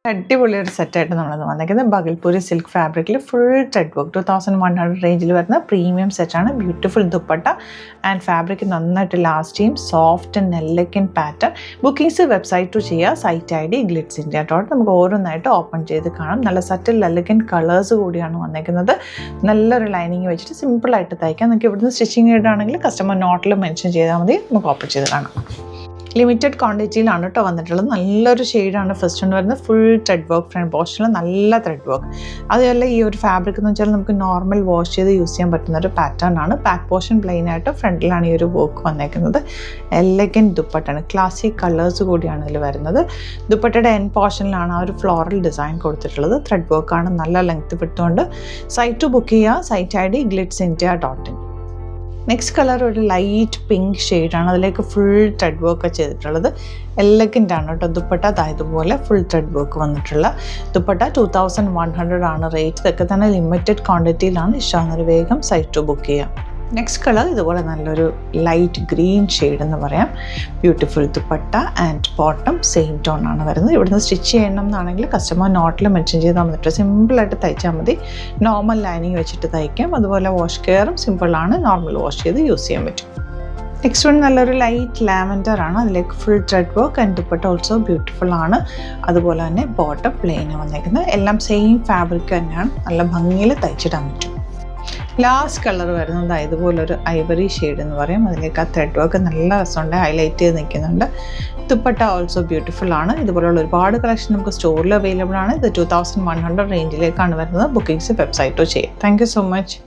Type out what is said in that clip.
അടിപൊളി ഒരു സെറ്റായിട്ട് നമ്മൾ വന്നിരിക്കുന്നത് ബഗൽപൂരി സിൽക്ക് ഫാബ്രിക്കിൽ ഫുൾ ത്രെഡ് വർക്ക് 2100 റേഞ്ചിൽ വരുന്ന പ്രീമിയം സെറ്റാണ്. ബ്യൂട്ടിഫുൾ ദുപ്പട്ട ആൻഡ് ഫാബ്രിക് നന്നായിട്ട് ലാസ്റ്റ് ചെയ്യും. Soft and elegant pattern. Bookings website to ചെയ്യുക. Site ID glitzindia.com. നമുക്ക് ഓരോന്നായിട്ട് ഓപ്പൺ ചെയ്ത് കാണാം. നല്ല സറ്റിൽ എലഗന്റ് കളേഴ്സ് കൂടിയാണ് വന്നിരിക്കുന്നത്. നല്ലൊരു ലൈനിങ് വെച്ചിട്ട് സിമ്പിളായിട്ട് തയ്ക്കാം. നമുക്ക് ഇവിടുന്ന് സ്റ്റിച്ചിങ് ചെയ്താണെങ്കിൽ കസ്റ്റമർ നോട്ടിൽ മെൻഷൻ ചെയ്താൽ മതി. നമുക്ക് ഓപ്പൺ ചെയ്ത് കാണാം. ലിമിറ്റഡ് ക്വാണ്ടിറ്റിയിലാണ് കേട്ടോ വന്നിട്ടുള്ളത്. നല്ലൊരു ഷെയ്ഡാണ് ഫസ്റ്റ് കൊണ്ട് വരുന്നത്. ഫുൾ ത്രെഡ് വർക്ക് ഫ്രണ്ട് പോർഷനിൽ നല്ല ത്രെഡ് വർക്ക്. അതുപോലെ ഈ ഒരു ഫാബ്രിക് എന്ന് വെച്ചാൽ നമുക്ക് നോർമൽ വാഷ് ചെയ്ത് യൂസ് ചെയ്യാൻ പറ്റുന്ന ഒരു പാറ്റേൺ ആണ്. ബാക്ക് പോർഷൻ പ്ലെയിൻ ആയിട്ട് ഫ്രണ്ടിലാണ് ഈ ഒരു വർക്ക് വന്നേക്കുന്നത്. എലഗന്റ് ദുപ്പട്ടയാണ്. ക്ലാസിക് കളേഴ്സ് കൂടിയാണ് ഇതിൽ വരുന്നത്. ദുപ്പട്ടയുടെ എൻഡ് പോർഷനിലാണ് ആ ഒരു ഫ്ലോറൽ ഡിസൈൻ കൊടുത്തിട്ടുള്ളത്. ത്രെഡ് വർക്കാണ്. നല്ല ലെങ്ത് വിട്ടുകൊണ്ട്. സൈറ്റ് ടു ബുക്ക് ചെയ്യുക. Site ID glitzindia.in. Next colour ഒരു ലൈറ്റ് പിങ്ക് ഷെയ്ഡാണ്. അതിലേക്ക് ഫുൾ ത്രെഡ് വർക്ക് ചെയ്തിട്ടുള്ളത്. എലഗൻ്റ് ആണ് കേട്ടോ. ദുപ്പട്ട ഇതുപോലെ ഫുൾ ത്രെഡ് വർക്ക് വന്നിട്ടുള്ള ദുപ്പട്ട 2100 ആണ് റേറ്റ്. ഇതൊക്കെ തന്നെ ലിമിറ്റഡ് ക്വാണ്ടിറ്റിയിലാണ്. ഇഷ്ടമാകുന്നൊരു വേഗം സൈറ്റ് ടു ബുക്ക് ചെയ്യാം. നെക്സ്റ്റ് കളർ ഇതുപോലെ നല്ലൊരു ലൈറ്റ് ഗ്രീൻ ഷെയ്ഡ് എന്ന് പറയാം. Beautiful dupatta and bottom same tone ആണ് വരുന്നത്. ഇവിടുന്ന് സ്റ്റിച്ച് ചെയ്യണം എന്നാണെങ്കിൽ കസ്റ്റമർ നോട്ടിൽ മെൻഷൻ ചെയ്താൽ വന്നിട്ട് സിമ്പിളായിട്ട് തയ്ച്ചാൽ മതി. നോർമൽ ലൈനിങ് വെച്ചിട്ട് തയ്ക്കാം. അതുപോലെ വാഷ് കെയറും സിമ്പിളാണ്. നോർമൽ വാഷ് ചെയ്ത് യൂസ് ചെയ്യാൻ പറ്റും. നെക്സ്റ്റ് വൺ നല്ലൊരു ലൈറ്റ് ലാവൻഡർ ആണ്. അതിലേക്ക് full thread work and dupatta also beautiful ആണ്. അതുപോലെ തന്നെ ബോട്ടം പ്ലെയിൻ വന്നേക്കുന്നത്. എല്ലാം സെയിം ഫാബ്രിക് തന്നെയാണ്. നല്ല ഭംഗിയിൽ തയ്ച്ചിടാൻ പറ്റും. ലാസ്റ്റ് കളർ വരുന്നത് ഇതുപോലൊരു ഐവറി ഷെയ്ഡ് എന്ന് പറയും. അതിലേക്ക് ആ ത്രെഡ് വർക്ക് നല്ല രസമുണ്ട്. ഹൈലൈറ്റ് ചെയ്ത് നിൽക്കുന്നുണ്ട്. ദുപ്പട്ട ഓൾസോ ബ്യൂട്ടിഫുൾ ആണ്. ഇതുപോലുള്ള ഒരുപാട് കളക്ഷൻ നമുക്ക് സ്റ്റോറിൽ അവൈലബിൾ ആണ്. ഇത് 2100 റേഞ്ചിലേക്കാണ് വരുന്നത്. ബുക്കിംഗ്സ് വെബ്സൈറ്റോ ചെയ്യാം. Thank you so much.